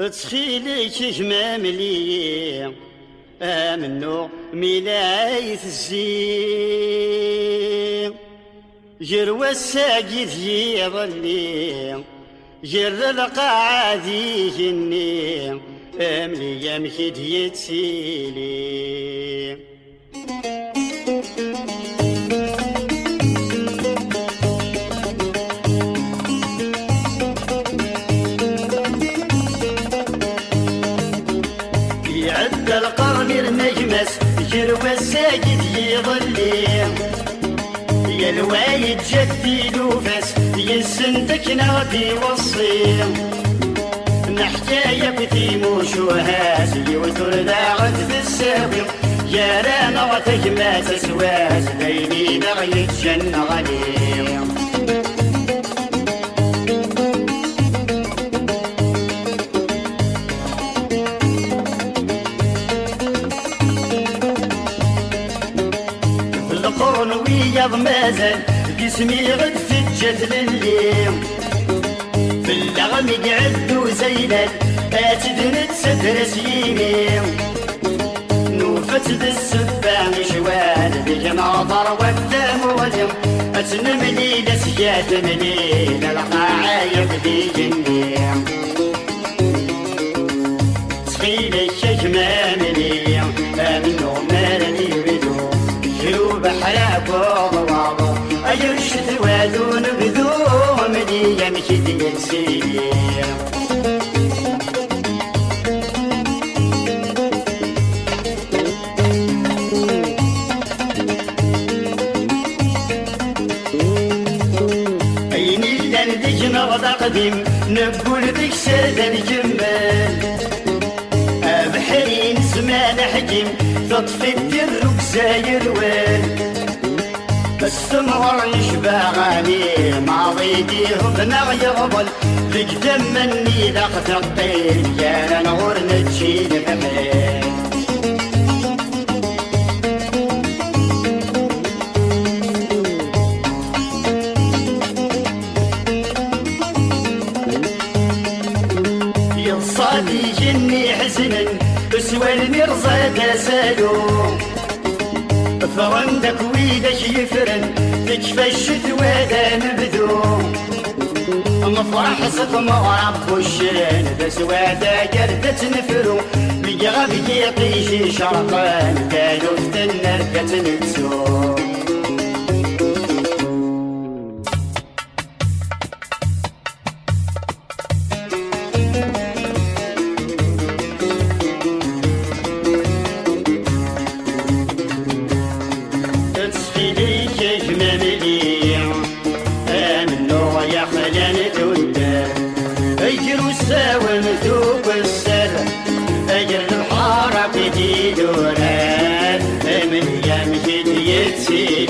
تخيلك جماملي امنو ملاية الزين جروا الساقي يظلي جر القاعدي جني املي يمكد يتسيلي يعد القرن المجمس جروا الساقي يظلي يا الوايد جدي لوفس يسندك نغدي وصي نحكاية بثيموش وهاسي وتردا عد في الساوي يا رانا غتك ما تسواس ليلي بغي يتجنى غليم القرن ويض مازال جسمي غد في الجد لليم في اللغم قعدو زينات اتدنت ستر سيمي نوفت بالسبان شوال بك ناظر والدم واليم اتنملي لسيات مليل القاعاية في جنيم تخيلي شجماملي امنو مالني بدو جروب حراب وضواضو أيرشد وادون بذوم لي يمشي ينسير أيني لندج نغض قديم نقول ذيك سادة الجمال أبحرين زمان حجم تطفي الدرب ساير وين السمر يشبع غالي ماضي ديهم بنغ يغبل ذيك دمني لقت الطير يا نغور نتشيد بحيل يصادي جني حزنا بسوى المرصاد سالو فرندك ويدك يفرن تكفى الشتوى ذا نبذو مفرح صدمة رب الشين بسوى ذا قردة نفرو بيغب يطيشي شرطان قالوا في النركة نتسو أجر الساوى مذوب السر أجر الحارة بدي دوران من يمجد يتسير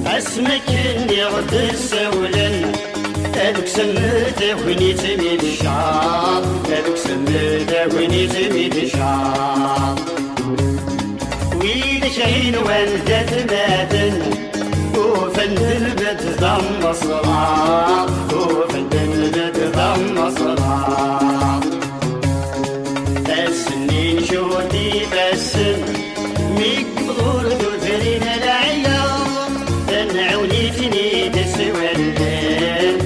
اسمك اللي غد السولن هذوك سميته وين تميد الشعر هذوك سميته وين تميد الشعر ويد شاهين والدات ماتن وفند البد ضم صراع وفند البد ضم صراع السنين شوتي بسن ميك بغورد وثرين العيار تنعوني تنيد سوى الليل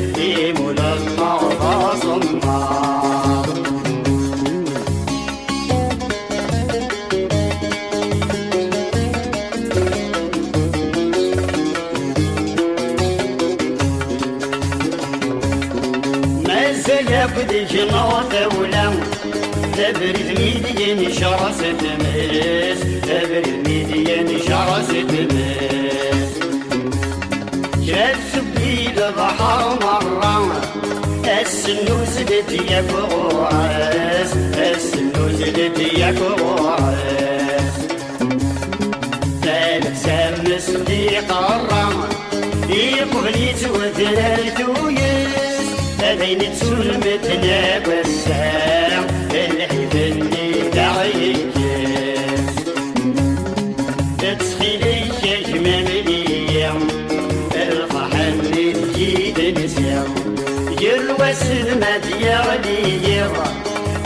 بدي جنوة ولا تبرد ميديا شرس تمس تبرد ميديا شرس تمس جات سبيل البحر مرة السنوس بدي كراس السنوس بدي كراس ثالث سمس بدي قرة يقبليت وثلاث ويس هذين تسلمتنا والساعة الحفل اللي غيك تسخيلي كمام ليا الفرحة اللي تجيد نسيم يلوس ما ديالي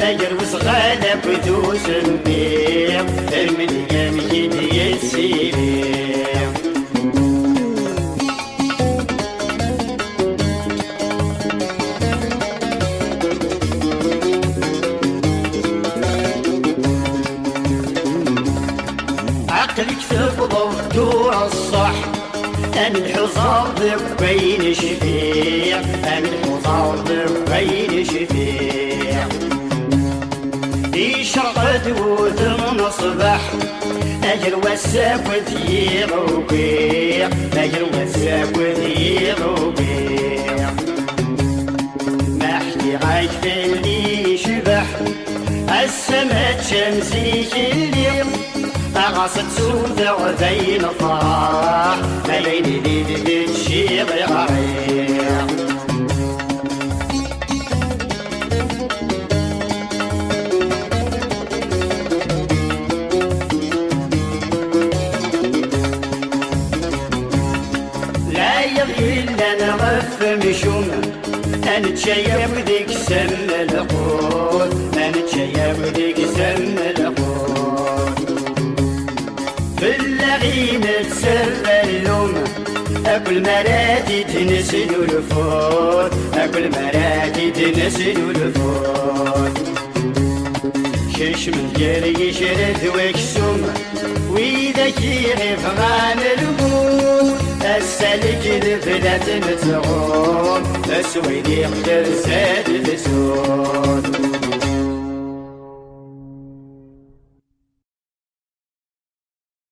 يلوس غالب ودوس النيم المليم يدي السيريم عقلك تفضل دور الصح أنا الحصار بين شفيع أنا الحصار بين شفيع يشرقد وثمن صبح أجر وساك وثير وبيع أجر وساك وثير وبيع ما احكي عايش في اللي شبح السماء شمسي اللي أغصت سودة وذين الفرح ما بين دي الشيء غريع لا يبغي إلا نغف مشوم نتشيب ديك سم القوت نتشيب ديك سم القوت في اللغين تسر اللوم أكل مراتي تنسلو الفوت أكل مراتي تنسلو الفوت شش من جري شرد وكسوم وإذا كيغف غان الموت السلك ذفلت نتغوم السويد يقدر زاد السوم